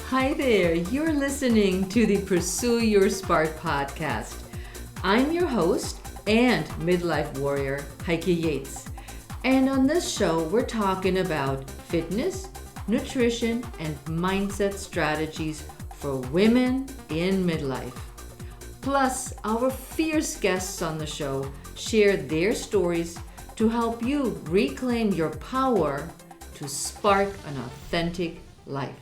Hi there, you're listening to the Pursue Your Spark podcast. I'm your host and midlife warrior, Heike Yates. And on this show, we're talking about fitness, nutrition, and mindset strategies for women in midlife. Plus, our fierce guests on the show share their stories to help you reclaim your power to spark an authentic life.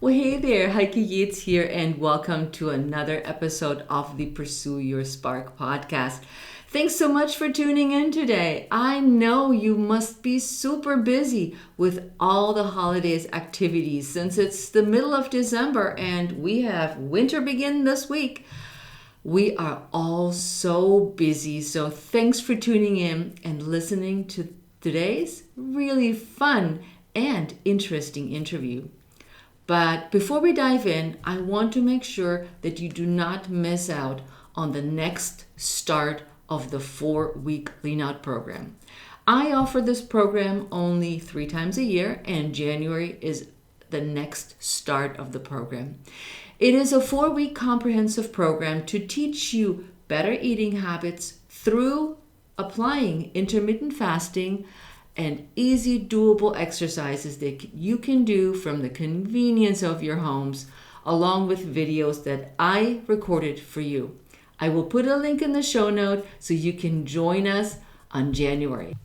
Well, hey there, Heike Yates here, and welcome to another episode of the Pursue Your Spark podcast. Thanks so much for tuning in today. I know you must be super busy with all the holidays activities since it's the middle of December and we have winter begin this week. We are all so busy, so thanks for tuning in and listening to today's really fun and interesting interview. But before we dive in, I want to make sure that you do not miss out on the next start of the 4-week Lean Out program. I offer this program only 3 times a year, and January is the next start of the program. It is a 4-week comprehensive program to teach you better eating habits through applying intermittent fasting and easy doable exercises that you can do from the convenience of your homes, along with videos that I recorded for you. I will put a link in the show note so you can join us on January.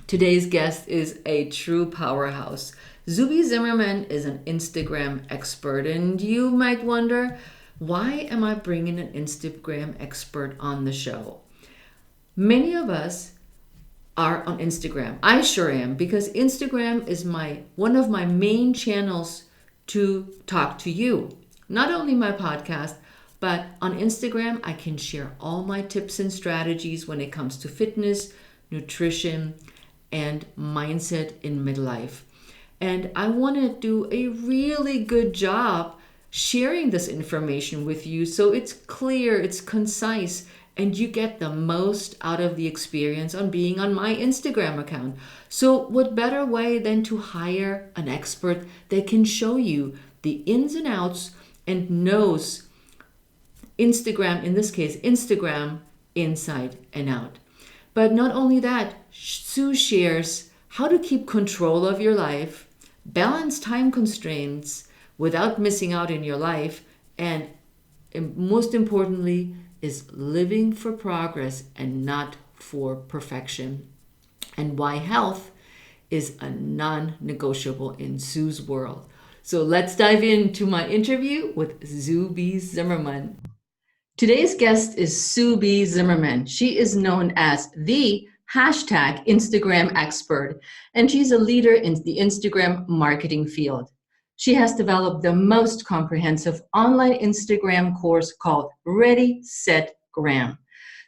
Today's guest is a true powerhouse. Sue B Zimmerman is an Instagram expert, and you might wonder, why am I bringing an Instagram expert on the show? Many of us are on Instagram. I sure am, because Instagram is one of my main channels to talk to you. Not only my podcast, but on Instagram, I can share all my tips and strategies when it comes to fitness, nutrition, and mindset in midlife. And I want to do a really good job sharing this information with you so it's clear, it's concise, and you get the most out of the experience on being on my Instagram account. So what better way than to hire an expert that can show you the ins and outs and knows Instagram, in this case, Instagram inside and out. But not only that, Sue shares how to keep control of your life, balance time constraints without missing out in your life, and most importantly, is living for progress and not for perfection, and why health is a non-negotiable in Sue's world. So let's dive into my interview with Sue B Zimmerman. Today's guest is Sue B Zimmerman. She is known as the #Instagram expert, and she's a leader in the Instagram marketing field. She has developed the most comprehensive online Instagram course called Ready, Set, Gram.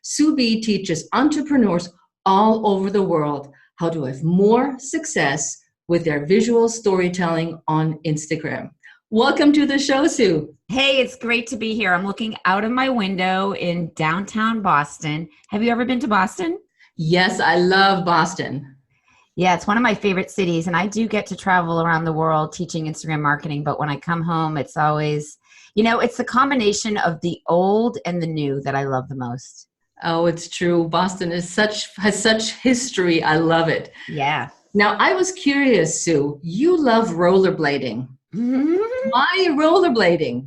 Sue B teaches entrepreneurs all over the world how to have more success with their visual storytelling on Instagram. Welcome to the show, Sue. Hey, it's great to be here. I'm looking out of my window in downtown Boston. Have you ever been to Boston? Yes, I love Boston. Yeah, it's one of my favorite cities, and I do get to travel around the world teaching Instagram marketing, but when I come home, it's always, it's the combination of the old and the new that I love the most. Oh, it's true. Boston has such history. I love it. Yeah. Now, I was curious, Sue, you love rollerblading. Why rollerblading?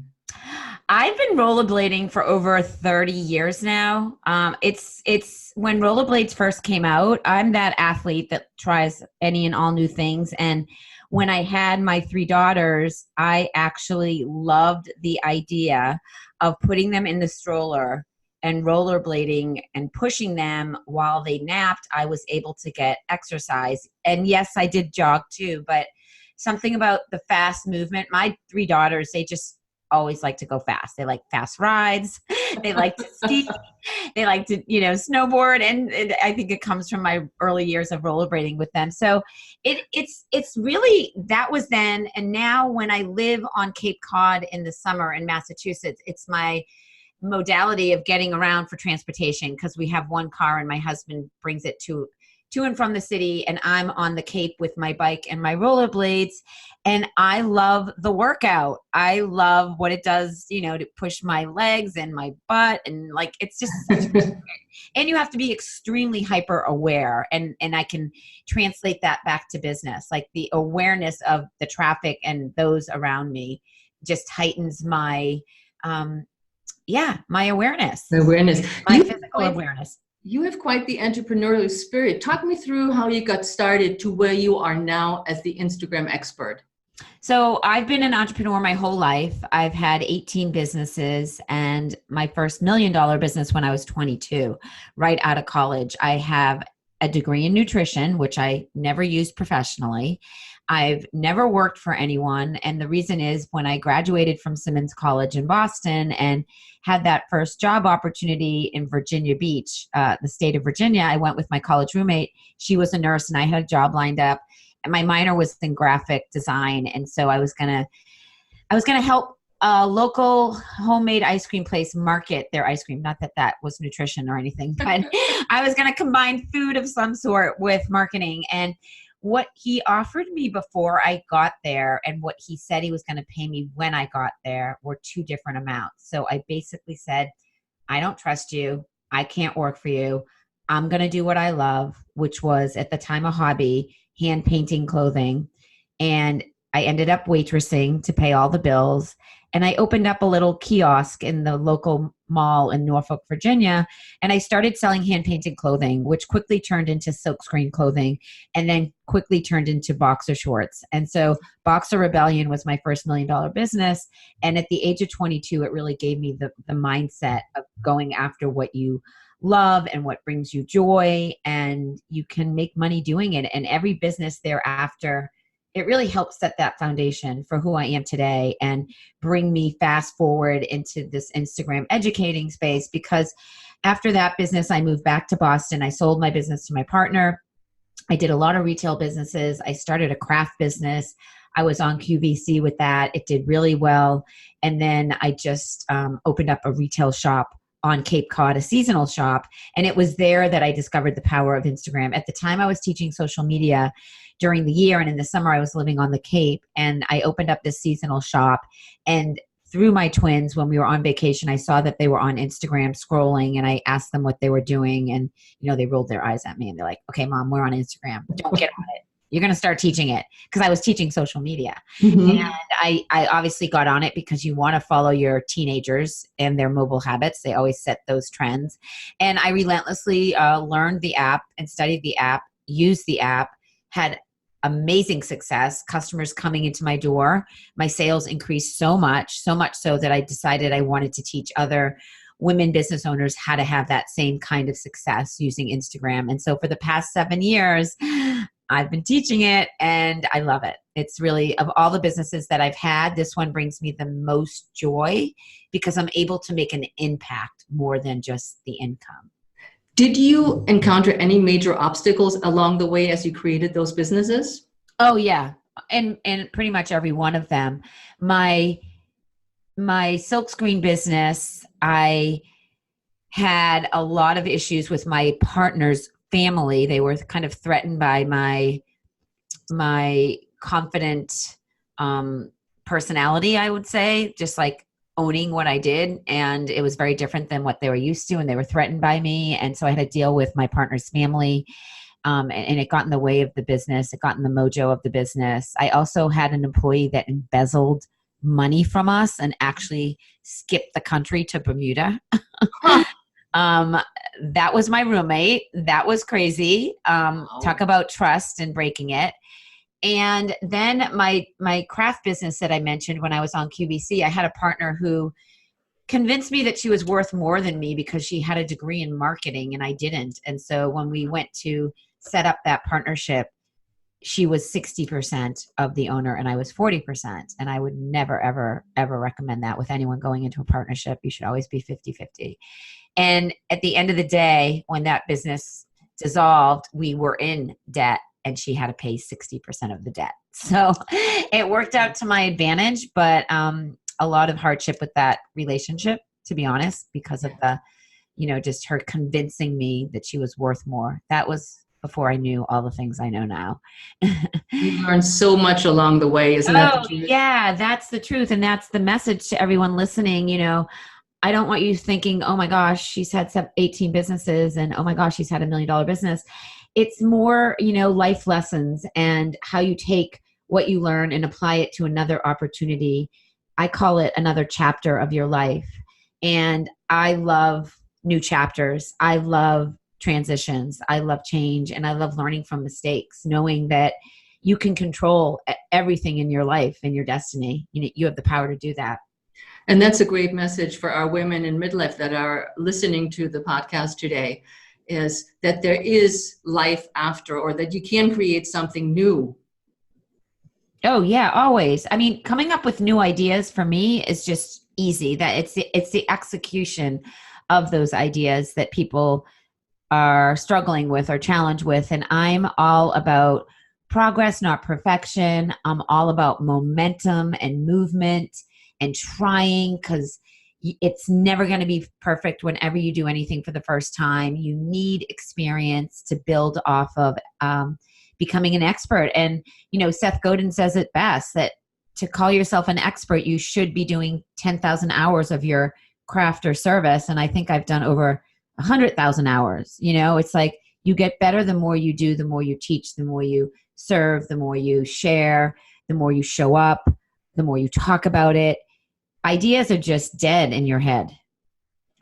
I've been rollerblading for over 30 years now. It's when rollerblades first came out, I'm that athlete that tries any and all new things. And when I had my 3 daughters, I actually loved the idea of putting them in the stroller and rollerblading and pushing them while they napped. I was able to get exercise. And yes, I did jog too, but something about the fast movement, my 3 daughters, they just always like to go fast. They like fast rides. They like to ski. They like to, snowboard. And I think it comes from my early years of rollerblading with them. So it's really, that was then. And now when I live on Cape Cod in the summer in Massachusetts, it's my modality of getting around for transportation because we have one car and my husband brings it to to and from the city, and I'm on the Cape with my bike and my rollerblades. And I love the workout. I love what it does, to push my legs and my butt. And like, it's just such a and you have to be extremely hyper aware. And I can translate that back to business. Like the awareness of the traffic and those around me just heightens my, my awareness, my physical awareness. You have quite the entrepreneurial spirit. Talk me through how you got started to where you are now as the Instagram expert. So I've been an entrepreneur my whole life. I've had 18 businesses, and my first $1 million business when I was 22, right out of college. I have a degree in nutrition, which I never used professionally. I've never worked for anyone. And the reason is when I graduated from Simmons College in Boston and had that first job opportunity in Virginia Beach, the state of Virginia, I went with my college roommate. She was a nurse and I had a job lined up. And my minor was in graphic design. And so I was going to help a local homemade ice cream place market their ice cream. Not that that was nutrition or anything, but I was going to combine food of some sort with marketing. And what he offered me before I got there and what he said he was going to pay me when I got there were two different amounts. So I basically said, I don't trust you. I can't work for you. I'm going to do what I love, which was at the time a hobby, hand painting clothing. And I ended up waitressing to pay all the bills. And I opened up a little kiosk in the local mall in Norfolk, Virginia. And I started selling hand painted clothing, which quickly turned into silkscreen clothing and then quickly turned into boxer shorts. And so Boxer Rebellion was my first $1 million business. And at the age of 22, it really gave me the mindset of going after what you love and what brings you joy, and you can make money doing it. And every business thereafter, it really helps set that foundation for who I am today and bring me fast forward into this Instagram educating space. Because after that business, I moved back to Boston. I sold my business to my partner. I did a lot of retail businesses. I started a craft business. I was on QVC with that. It did really well. And then I just opened up a retail shop on Cape Cod, a seasonal shop. And it was there that I discovered the power of Instagram. At the time, I was teaching social media during the year. And in the summer, I was living on the Cape. And I opened up this seasonal shop. And through my twins, when we were on vacation, I saw that they were on Instagram scrolling. And I asked them what they were doing. And, they rolled their eyes at me. And they're like, okay, Mom, we're on Instagram. Don't get on it. You're going to start teaching it, because I was teaching social media. Mm-hmm. And I obviously got on it because you want to follow your teenagers and their mobile habits. They always set those trends. And I relentlessly learned the app and studied the app, used the app, had amazing success, customers coming into my door. My sales increased so much so that I decided I wanted to teach other women business owners how to have that same kind of success using Instagram. And so for the past 7 years, I've been teaching it and I love it. It's really, of all the businesses that I've had, this one brings me the most joy because I'm able to make an impact more than just the income. Did you encounter any major obstacles along the way as you created those businesses? Oh yeah. And pretty much every one of them. My silkscreen business, I had a lot of issues with my partner's family. They were kind of threatened by my confident personality, I would say, just like owning what I did. And it was very different than what they were used to. And they were threatened by me. And so I had to deal with my partner's family. And it got in the way of the business. It got in the mojo of the business. I also had an employee that embezzled money from us and actually skipped the country to Bermuda. That was my roommate. That was crazy. Talk about trust and breaking it. And then my craft business that I mentioned when I was on QVC, I had a partner who convinced me that she was worth more than me because she had a degree in marketing and I didn't. And so when we went to set up that partnership, she was 60% of the owner and I was 40%. And I would never, ever, ever recommend that with anyone going into a partnership. You should always be 50-50. And at the end of the day, when that business dissolved, we were in debt and she had to pay 60% of the debt. So it worked out to my advantage, but a lot of hardship with that relationship, to be honest, because of the, just her convincing me that she was worth more. That was before I knew all the things I know now. You learn so much along the way, isn't that the Oh, truth? yeah, that's the truth. And that's the message to everyone listening. I don't want you thinking, oh my gosh, she's had 18 businesses and oh my gosh, she's had $1 million business. It's more, life lessons and how you take what you learn and apply it to another opportunity. I call it another chapter of your life. And I love new chapters. I love transitions. I love change. And I love learning from mistakes, knowing that you can control everything in your life and your destiny. You have the power to do that. And that's a great message for our women in midlife that are listening to the podcast today, is that there is life after, or that you can create something new. Oh yeah, always. I mean, coming up with new ideas for me is just easy. That it's the execution of those ideas that people are struggling with or challenged with. And I'm all about progress, not perfection. I'm all about momentum and movement and trying, because it's never going to be perfect whenever you do anything for the first time. You need experience to build off of becoming an expert. And, Seth Godin says it best, that to call yourself an expert, you should be doing 10,000 hours of your craft or service. And I think I've done over 100,000 hours. It's like you get better the more you do, the more you teach, the more you serve, the more you share, the more you show up, the more you talk about it. Ideas are just dead in your head.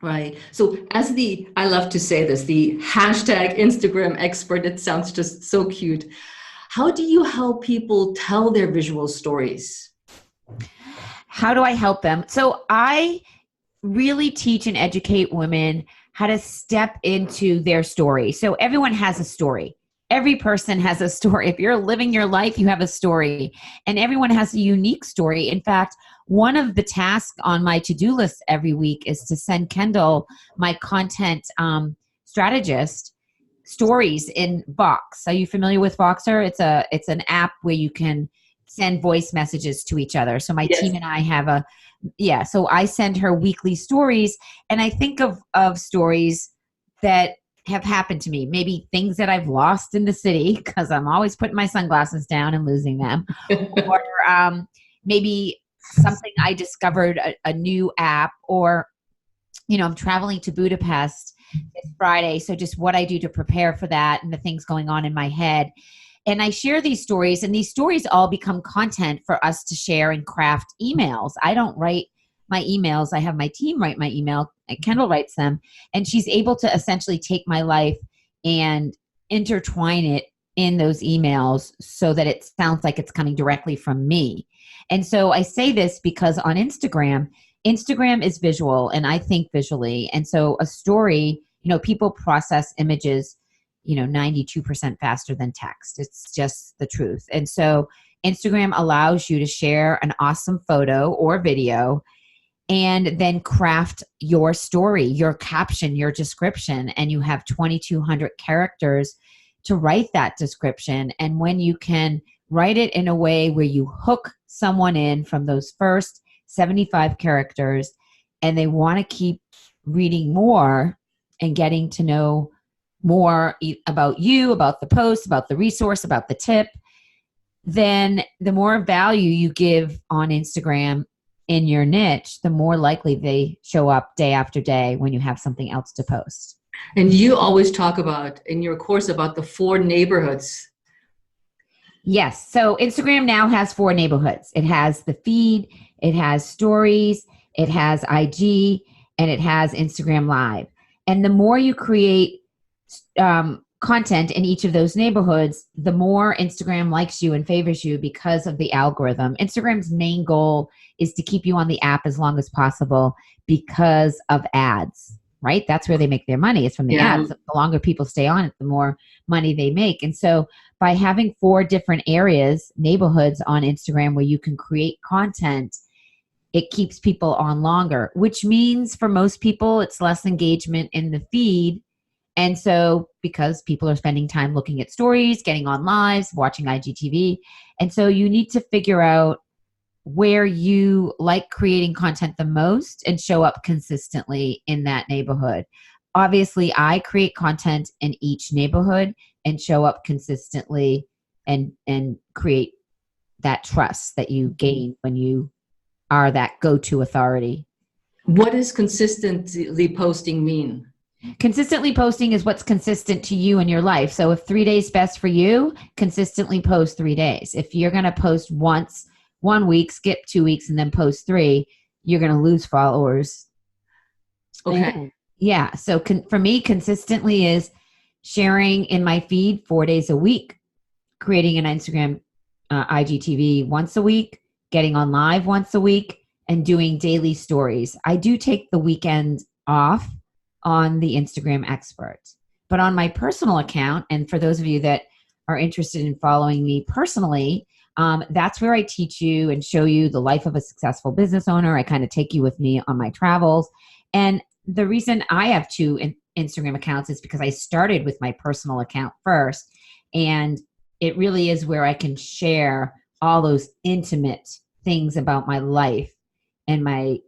Right. So I love to say this, the hashtag Instagram expert, it sounds just so cute. How do you help people tell their visual stories? How do I help them? So I really teach and educate women how to step into their story. So everyone has a story. Every person has a story. If you're living your life, you have a story, and everyone has a unique story. In fact, one of the tasks on my to-do list every week is to send Kendall, my content strategist, stories in Vox. Are you familiar with Voxer? It's an app where you can send voice messages to each other. So my team and I have so I send her weekly stories, and I think of stories that have happened to me, maybe things that I've lost in the city because I'm always putting my sunglasses down and losing them, or maybe something I discovered, a new app, or, I'm traveling to Budapest this Friday. So just what I do to prepare for that and the things going on in my head. And I share these stories, and these stories all become content for us to share and craft emails. I don't write my emails. I have my team write my email. Kendall writes them, and she's able to essentially take my life and intertwine it in those emails so that it sounds like it's coming directly from me. And so I say this because on Instagram is visual, and I think visually. And so a story, people process images, 92% faster than text. It's just the truth. And so Instagram allows you to share an awesome photo or video and then craft your story, your caption, your description, and you have 2,200 characters to write that description. And when you can write it in a way where you hook someone in from those first 75 characters, and they want to keep reading more and getting to know more about you, about the post, about the resource, about the tip, then the more value you give on Instagram in your niche, the more likely they show up day after day when you have something else to post. And you always talk about in your course about the 4 neighborhoods. Yes. So Instagram now has 4 neighborhoods. It has the feed, it has stories, it has IG, and it has Instagram Live. And the more you create content in each of those neighborhoods, the more Instagram likes you and favors you because of the algorithm. Instagram's main goal is to keep you on the app as long as possible because of ads, right? That's where they make their money. It's from the ads. The longer people stay on it, the more money they make. And so by having 4 different areas, neighborhoods on Instagram where you can create content, it keeps people on longer, which means for most people, it's less engagement in the feed. And so because people are spending time looking at stories, getting on lives, watching IGTV. And so you need to figure out where you like creating content the most and show up consistently in that neighborhood. Obviously, I create content in each neighborhood and show up consistently and create that trust that you gain when you are that go-to authority. What does consistently posting mean? Consistently posting is what's consistent to you in your life. So if 3 days best for you, consistently post 3 days. If you're going to post once 1 week, skip 2 weeks, and then post 3, you're going to lose followers. Okay. And yeah. So for me, consistently is sharing in my feed 4 days a week, creating an Instagram IGTV once a week, getting on live once a week, and doing daily stories. I do take the weekend off on the Instagram Expert. But on my personal account, and for those of you that are interested in following me personally, that's where I teach you and show you the life of a successful business owner. I kind of take you with me on my travels. And the reason I have 2 Instagram accounts is because I started with my personal account first. And it really is where I can share all those intimate things about my life and my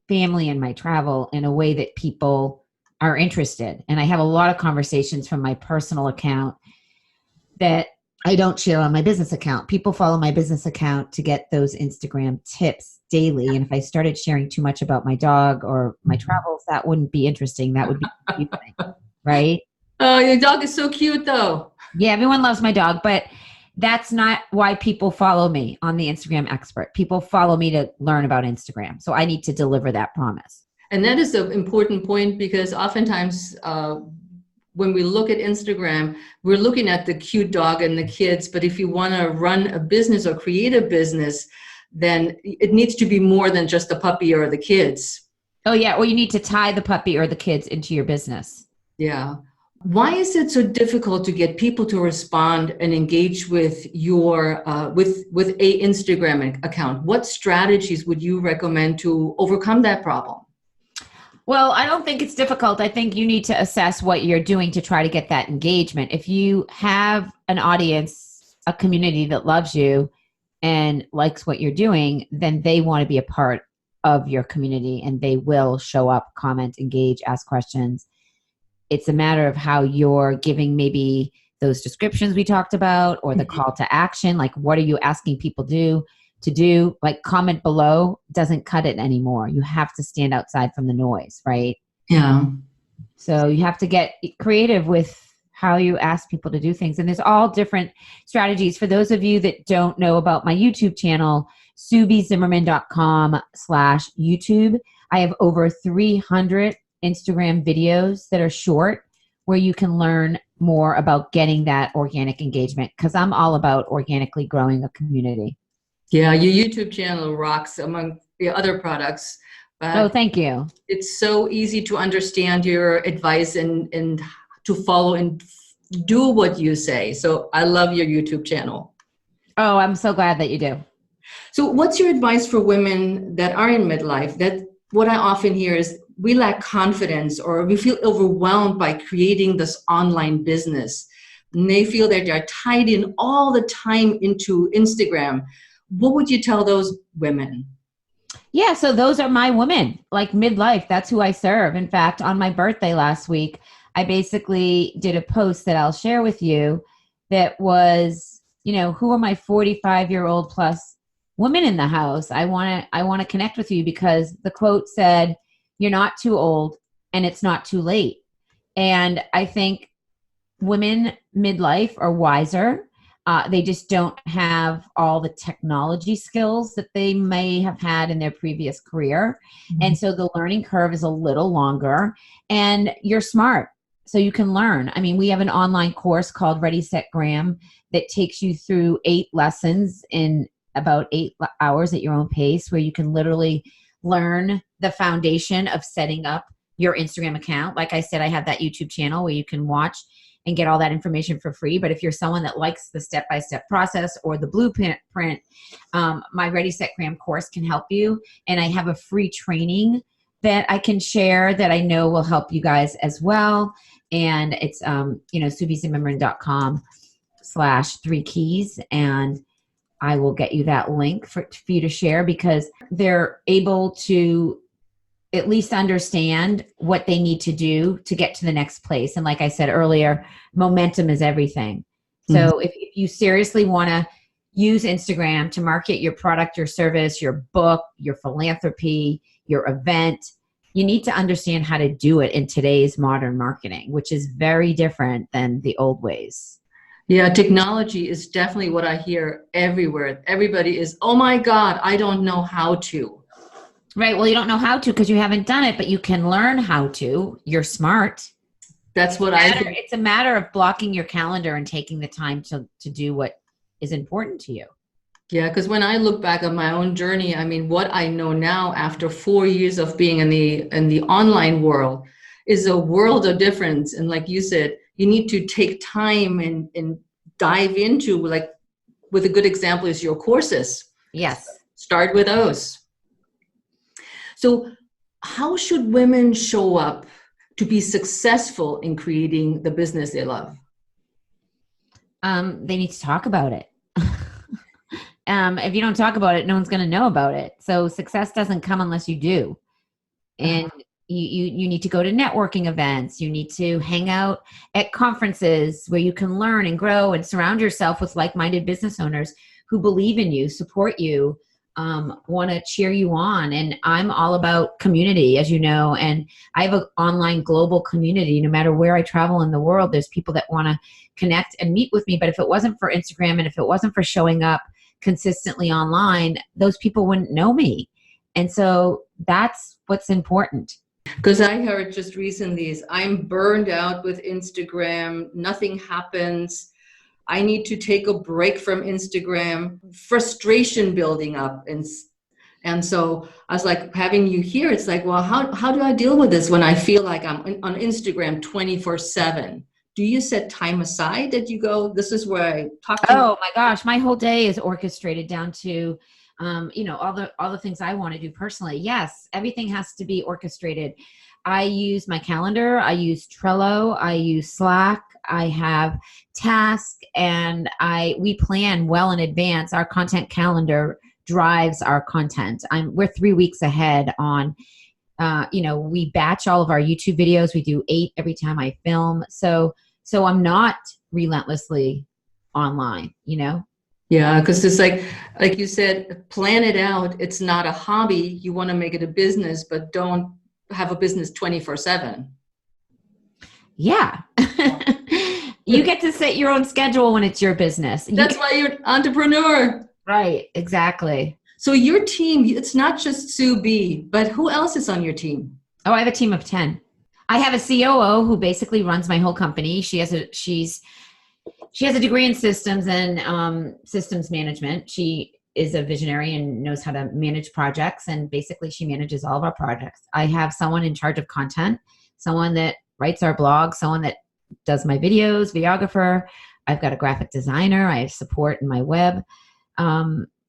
family and my travel in a way that people are interested. And I have a lot of conversations from my personal account that I don't share on my business account. People follow my business account to get those Instagram tips daily. And if I started sharing too much about my dog or my travels, that wouldn't be interesting. That would be confusing, right? Oh, your dog is so cute though. Yeah, everyone loves my dog, but that's not why people follow me on the Instagram Expert. People follow me to learn about Instagram. So I need to deliver that promise. And that is an important point, because oftentimes when we look at Instagram, we're looking at the cute dog and the kids. But if you want to run a business or create a business, then it needs to be more than just the puppy or the kids. Oh, yeah. Well, you need to tie the puppy or the kids into your business. Yeah. Why is it so difficult to get people to respond and engage with your with a Instagram account? What strategies would you recommend to overcome that problem? Well, I don't think it's difficult. I think you need to assess what you're doing to try to get that engagement. If you have an audience, a community that loves you and likes what you're doing, then they want to be a part of your community and they will show up, comment, engage, ask questions. It's a matter of how you're giving maybe those descriptions we talked about or the call to action. Like, what are you asking people to do? Like, comment below doesn't cut it anymore. You have to stand outside from the noise, right? Yeah. So you have to get creative with how you ask people to do things. And there's all different strategies. For those of you that don't know about my YouTube channel, SueBZimmerman.com/YouTube. I have over 300 Instagram videos that are short where you can learn more about getting that organic engagement, because I'm all about organically growing a community. Yeah, your YouTube channel rocks among the other products. Oh, thank you. It's so easy to understand your advice and to follow and do what you say. So I love your YouTube channel. Oh, I'm so glad that you do. So what's your advice for women that are in midlife? That what I often hear is we lack confidence or we feel overwhelmed by creating this online business. And they feel that they're tied in all the time into Instagram. What would you tell those women? Yeah, so those are my women, like midlife. That's who I serve. In fact, on my birthday last week, I basically did a post that I'll share with you that was, who are my 45-year-old plus women in the house? I want to connect with you because the quote said, "You're not too old and it's not too late." And I think women midlife are wiser. They just don't have all the technology skills that they may have had in their previous career. Mm-hmm. And so the learning curve is a little longer and you're smart. So you can learn. I mean, we have an online course called Ready, Set, Graham that takes you through 8 lessons in about 8 hours at your own pace, where you can literally learn the foundation of setting up your Instagram account. Like I said, I have that YouTube channel where you can watch and get all that information for free. But if you're someone that likes the step-by-step process or the blueprint, my Ready, Set, Graham course can help you. And I have a free training that I can share that I know will help you guys as well. And it's, SueBZimmerman.com/3keys. And I will get you that link for you to share, because they're able to at least understand what they need to do to get to the next place. And like I said earlier, momentum is everything. So if you seriously want to use Instagram to market your product, your service, your book, your philanthropy, your event, you need to understand how to do it in today's modern marketing, which is very different than the old ways. Yeah, technology is definitely what I hear everywhere. Everybody is, oh my God, I don't know how to. Right. Well, you don't know how to because you haven't done it, but you can learn how to. You're smart. That's what I think. It's a matter of blocking your calendar and taking the time to do what is important to you. Yeah, because when I look back on my own journey, I mean, what I know now after 4 years of being in the online world is a world of difference. And like you said, you need to take time and dive into, like, with a good example is your courses. Yes. Start with those. So how should women show up to be successful in creating the business they love? They need to talk about it. If you don't talk about it, no one's going to know about it. So success doesn't come unless you do. And you need to go to networking events. You need to hang out at conferences where you can learn and grow and surround yourself with like-minded business owners who believe in you, support you, want to cheer you on. And I'm all about community, as you know, and I have an online global community. No matter where I travel in the world, there's people that want to connect and meet with me. But if it wasn't for Instagram and if it wasn't for showing up consistently online, those people wouldn't know me. And so that's what's important. Because I heard just recently is I'm burned out with Instagram. Nothing happens. I need to take a break from Instagram. Frustration building up. And so I was like, having you here, it's like, well, how do I deal with this when I feel like I'm on Instagram 24/7? Do you set time aside that you go, this is where I talk to you? Oh my gosh, my whole day is orchestrated down to all the things I want to do personally. Yes, everything has to be orchestrated. I use my calendar. I use Trello. I use Slack. I have tasks, and we plan well in advance. Our content calendar drives our content. We're 3 weeks ahead on. We batch all of our YouTube videos. We do 8 every time I film. So I'm not relentlessly online. Yeah, because it's like you said, plan it out. It's not a hobby. You want to make it a business, but don't have a business 24/7. Yeah. You get to set your own schedule when it's your business. That's why you're an entrepreneur. Right, exactly. So your team, it's not just Sue B, but who else is on your team? Oh, I have a team of 10. I have a COO who basically runs my whole company. She has a degree in systems and systems management. She is a visionary and knows how to manage projects, and basically she manages all of our projects. I have someone in charge of content, someone that writes our blog, someone that does my videos, videographer. I've got a graphic designer. I have support in my web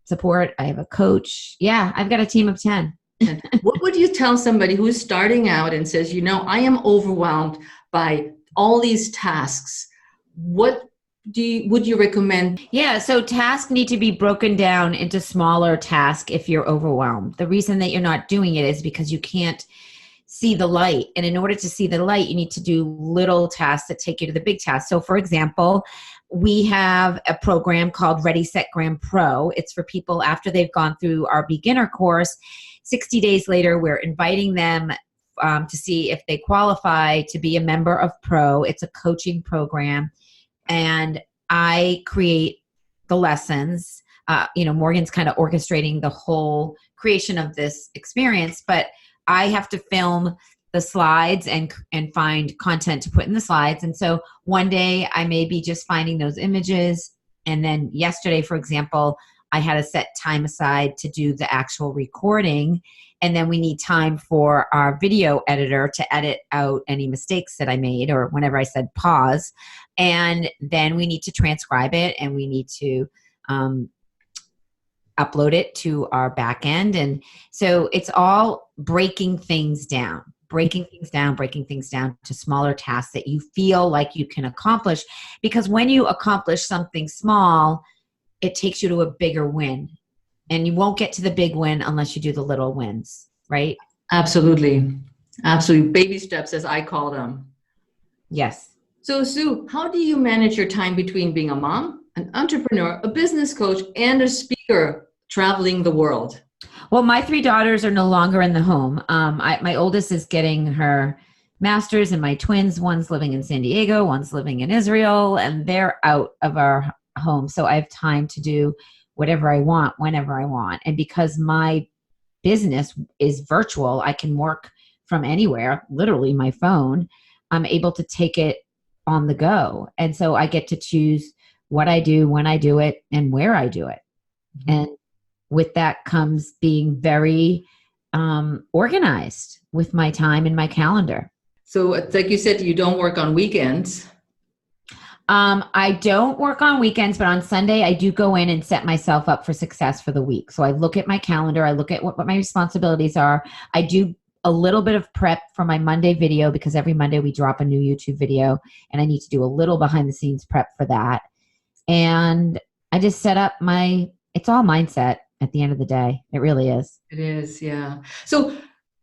support. I have a coach. Yeah, I've got a team of 10. What would you tell somebody who's starting out and says, I am overwhelmed by all these tasks? What would you recommend? Yeah, so tasks need to be broken down into smaller tasks if you're overwhelmed. The reason that you're not doing it is because you can't see the light. And in order to see the light, you need to do little tasks that take you to the big task. So for example, we have a program called Ready, Set, Gram Pro. It's for people after they've gone through our beginner course. 60 days later, we're inviting them to see if they qualify to be a member of Pro. It's a coaching program. And I create the lessons. Morgan's kind of orchestrating the whole creation of this experience, but I have to film the slides and find content to put in the slides. And so one day I may be just finding those images. And then yesterday, for example, I had to set time aside to do the actual recording. And then we need time for our video editor to edit out any mistakes that I made or whenever I said pause. And then we need to transcribe it and we need to upload it to our back end. And so it's all breaking things down to smaller tasks that you feel like you can accomplish. Because when you accomplish something small, it takes you to a bigger win. And you won't get to the big win unless you do the little wins, right? Absolutely. Absolutely. Baby steps, as I call them. Yes. So, Sue, how do you manage your time between being a mom, an entrepreneur, a business coach, and a speaker traveling the world? Well, my three daughters are no longer in the home. My oldest is getting her master's, and my twins, one's living in San Diego, one's living in Israel, and they're out of our home. So I have time to do whatever I want, whenever I want. And because my business is virtual, I can work from anywhere, literally my phone. I'm able to take it on the go. And so I get to choose what I do, when I do it, and where I do it. And with that comes being very organized with my time and my calendar. So, it's like you said, you don't work on weekends. I don't work on weekends, but on Sunday, I do go in and set myself up for success for the week. So I look at my calendar, I look at what my responsibilities are. I do a little bit of prep for my Monday video because every Monday we drop a new YouTube video, and I need to do a little behind the scenes prep for that. And I just set up it's all mindset at the end of the day. It really is. It is, yeah. So,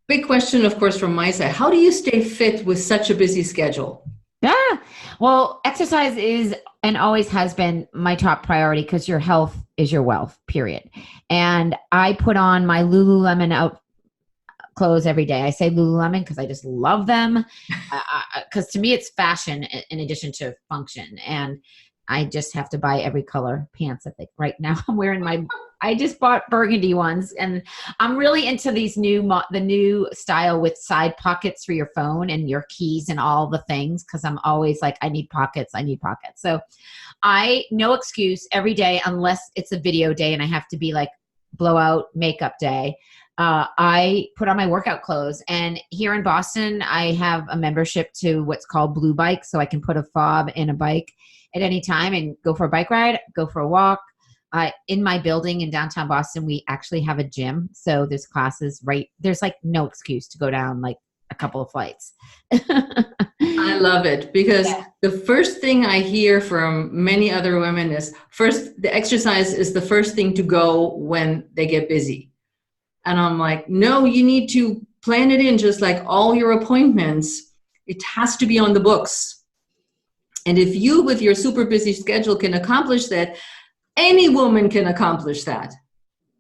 big question, of course, from my side. How do you stay fit with such a busy schedule? Yeah. Well, exercise is and always has been my top priority because your health is your wealth, period. And I put on my Lululemon out clothes every day. I say Lululemon because I just love them. Because to me, it's fashion in addition to function. And I just have to buy every color pants. I think right now I'm wearing I just bought burgundy ones, and I'm really into these the new style with side pockets for your phone and your keys and all the things. Cause I'm always like, I need pockets. So no excuse every day, unless it's a video day and I have to be like blowout makeup day. I put on my workout clothes, and here in Boston, I have a membership to what's called Blue Bike. So I can put a fob in a bike at any time and go for a bike ride, go for a walk. In my building in downtown Boston, we actually have a gym. So there's classes, right? There's like no excuse to go down like a couple of flights. I love it because the first thing I hear from many other women is first, the exercise is the first thing to go when they get busy. And I'm like, no, you need to plan it in just like all your appointments. It has to be on the books. And if you, with your super busy schedule, can accomplish that, any woman can accomplish that.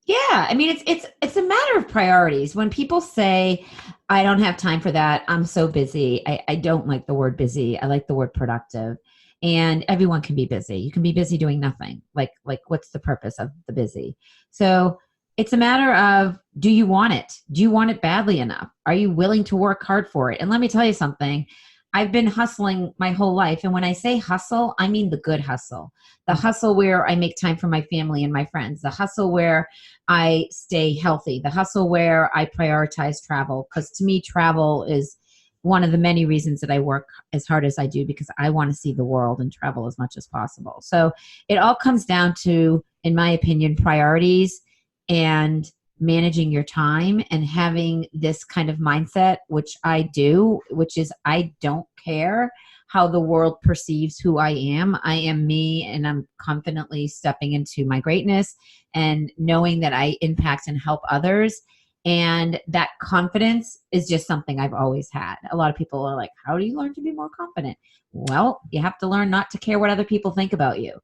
Yeah. I mean, it's a matter of priorities. When people say, I don't have time for that, I'm so busy. I don't like the word busy. I like the word productive. And everyone can be busy. You can be busy doing nothing. Like what's the purpose of the busy? So it's a matter of, do you want it? Do you want it badly enough? Are you willing to work hard for it? And let me tell you something. I've been hustling my whole life. And when I say hustle, I mean the good hustle. The hustle where I make time for my family and my friends. The hustle where I stay healthy. The hustle where I prioritize travel. Because to me, travel is one of the many reasons that I work as hard as I do, because I want to see the world and travel as much as possible. So it all comes down to, in my opinion, priorities and managing your time and having this kind of mindset, which I do, which is I don't care how the world perceives who I am. I am me, and I'm confidently stepping into my greatness and knowing that I impact and help others. And that confidence is just something I've always had. A lot of people are like, how do you learn to be more confident? Well, you have to learn not to care what other people think about you.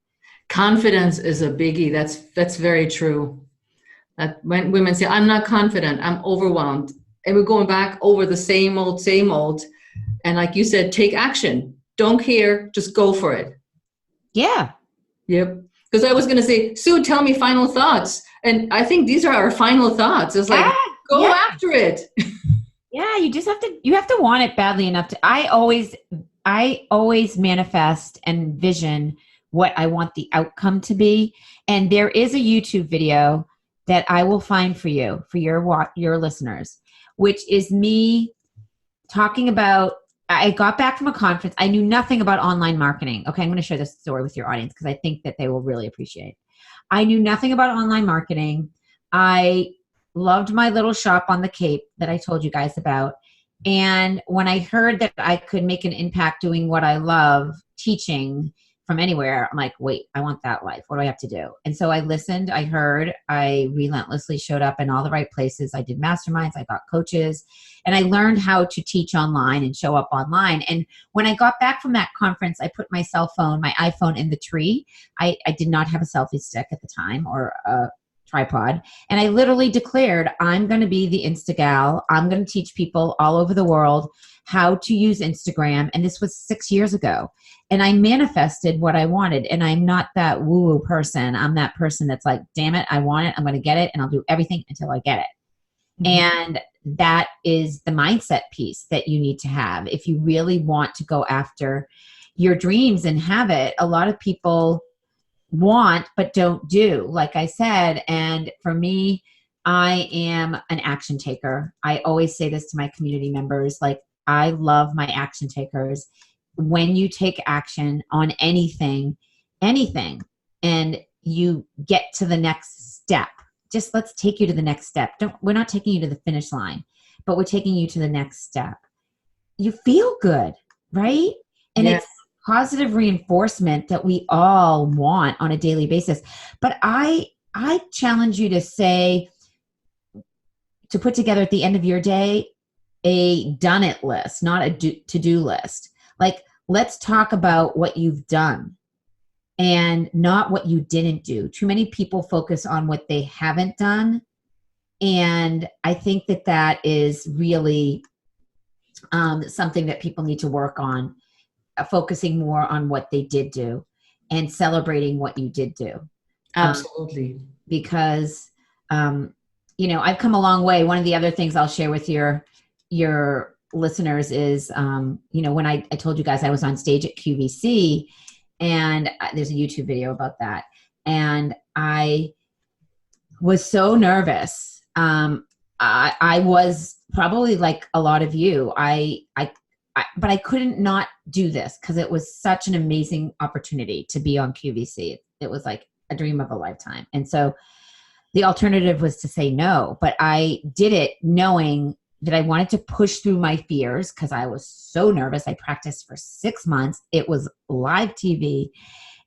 Confidence is a biggie. That's very true. That when women say, I'm not confident, I'm overwhelmed, and we're going back over the same old. And like you said, take action. Don't care, just go for it. Yeah. Yep. Because I was going to say, Sue, tell me final thoughts. And I think these are our final thoughts. It's like, go after it. Yeah, you have to want it badly enough to. I always manifest and vision what I want the outcome to be. And there is a YouTube video that I will find for you, for your listeners, which is me talking about, I got back from a conference. I knew nothing about online marketing. Okay, I'm going to share this story with your audience because I think that they will really appreciate it. I knew nothing about online marketing. I loved my little shop on the Cape that I told you guys about. And when I heard that I could make an impact doing what I love, teaching from anywhere. I'm like, wait, I want that life. What do I have to do? And so I listened, I heard, I relentlessly showed up in all the right places. I did masterminds, I got coaches, and I learned how to teach online and show up online. And when I got back from that conference, I put my cell phone, my iPhone in the tree. I did not have a selfie stick at the time or a tripod. And I literally declared, I'm going to be the Insta gal. I'm going to teach people all over the world how to use Instagram. And this was 6 years ago. And I manifested what I wanted. And I'm not that woo-woo person. I'm that person that's like, damn it, I want it. I'm going to get it. And I'll do everything until I get it. Mm-hmm. And that is the mindset piece that you need to have. If you really want to go after your dreams and have it, a lot of people want but don't do, like I said. And for me, I am an action taker. I always say this to my community members, like, I love my action takers. When you take action on anything, and you get to the next step, just let's take you to the next step. We're not taking you to the finish line, but we're taking you to the next step. You feel good, right? And It's positive reinforcement that we all want on a daily basis. But I challenge you to put together at the end of your day a done it list, not a to-do list. Like, let's talk about what you've done and not what you didn't do. Too many people focus on what they haven't done. And I think that is really something that people need to work on, focusing more on what they did do and celebrating what you did do. Absolutely. Because, I've come a long way. One of the other things I'll share with your listeners is, when I told you guys I was on stage at QVC, and there's a YouTube video about that. And I was so nervous. I was probably like a lot of you. But I couldn't not do this because it was such an amazing opportunity to be on QVC. It was like a dream of a lifetime. And so the alternative was to say no, but I did it knowing that I wanted to push through my fears because I was so nervous. I practiced for 6 months. It was live TV,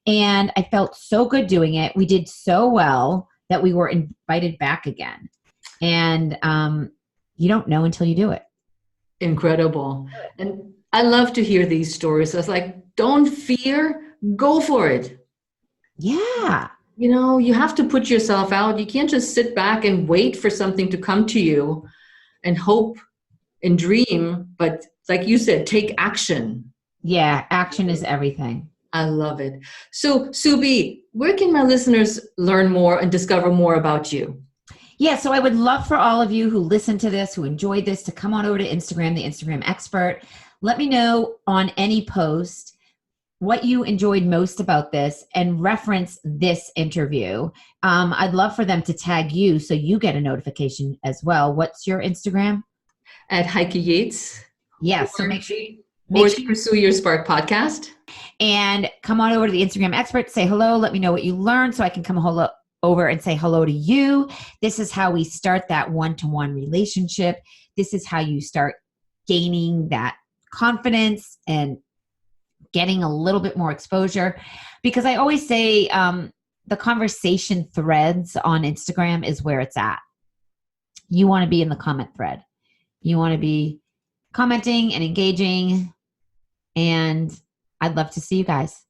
and I felt so good doing it. We did so well that we were invited back again. And you don't know until you do it. Incredible. And I love to hear these stories. It's like, don't fear, go for it. Yeah. You have to put yourself out. You can't just sit back and wait for something to come to you and hope and dream. But like you said, take action. Yeah, action is everything. I love it. So, Sue B, where can my listeners learn more and discover more about you? Yeah, so I would love for all of you who listened to this, who enjoyed this, to come on over to Instagram, the Instagram expert. Let me know on any post what you enjoyed most about this and reference this interview. I'd love for them to tag you so you get a notification as well. What's your Instagram? At Heike Yates. Yes, so make sure you Pursue Your Spark podcast. And come on over to the Instagram expert, say hello, let me know what you learned so I can come over and say hello to you. This is how we start that one-to-one relationship. This is how you start gaining that confidence and getting a little bit more exposure. Because I always say the conversation threads on Instagram is where it's at. You want to be in the comment thread. You want to be commenting and engaging. And I'd love to see you guys.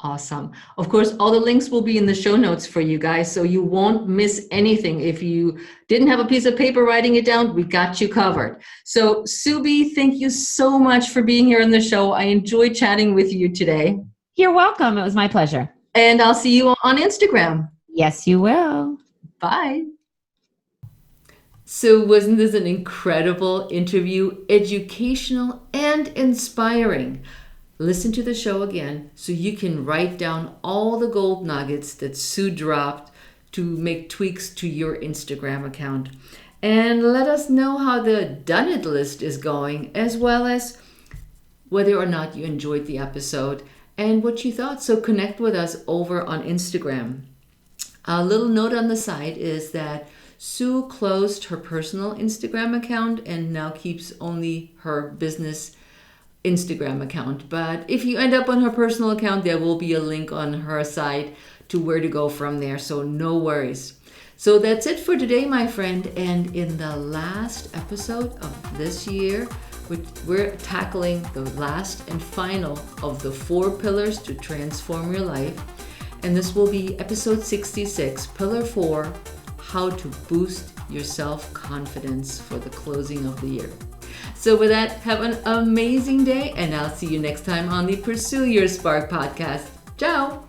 Awesome. Of course, all the links will be in the show notes for you guys, so you won't miss anything. If you didn't have a piece of paper writing it down, we got you covered. So, Sue B, thank you so much for being here on the show. I enjoyed chatting with you today. You're welcome. It was my pleasure. And I'll see you on Instagram. Yes, you will. Bye. So, wasn't this an incredible interview? Educational and inspiring. Listen to the show again so you can write down all the gold nuggets that Sue dropped to make tweaks to your Instagram account. And let us know how the Done It list is going, as well as whether or not you enjoyed the episode and what you thought. So connect with us over on Instagram. A little note on the side is that Sue closed her personal Instagram account and now keeps only her business Instagram account. But if you end up on her personal account, there will be a link on her site to where to go from there. So no worries. So that's it for today, my friend. And in the last episode of this year, we're tackling the last and final of the 4 pillars to transform your life. And this will be episode 66, Pillar 4, how to boost your self-confidence for the closing of the year. So with that, have an amazing day, and I'll see you next time on the Pursue Your Spark podcast. Ciao!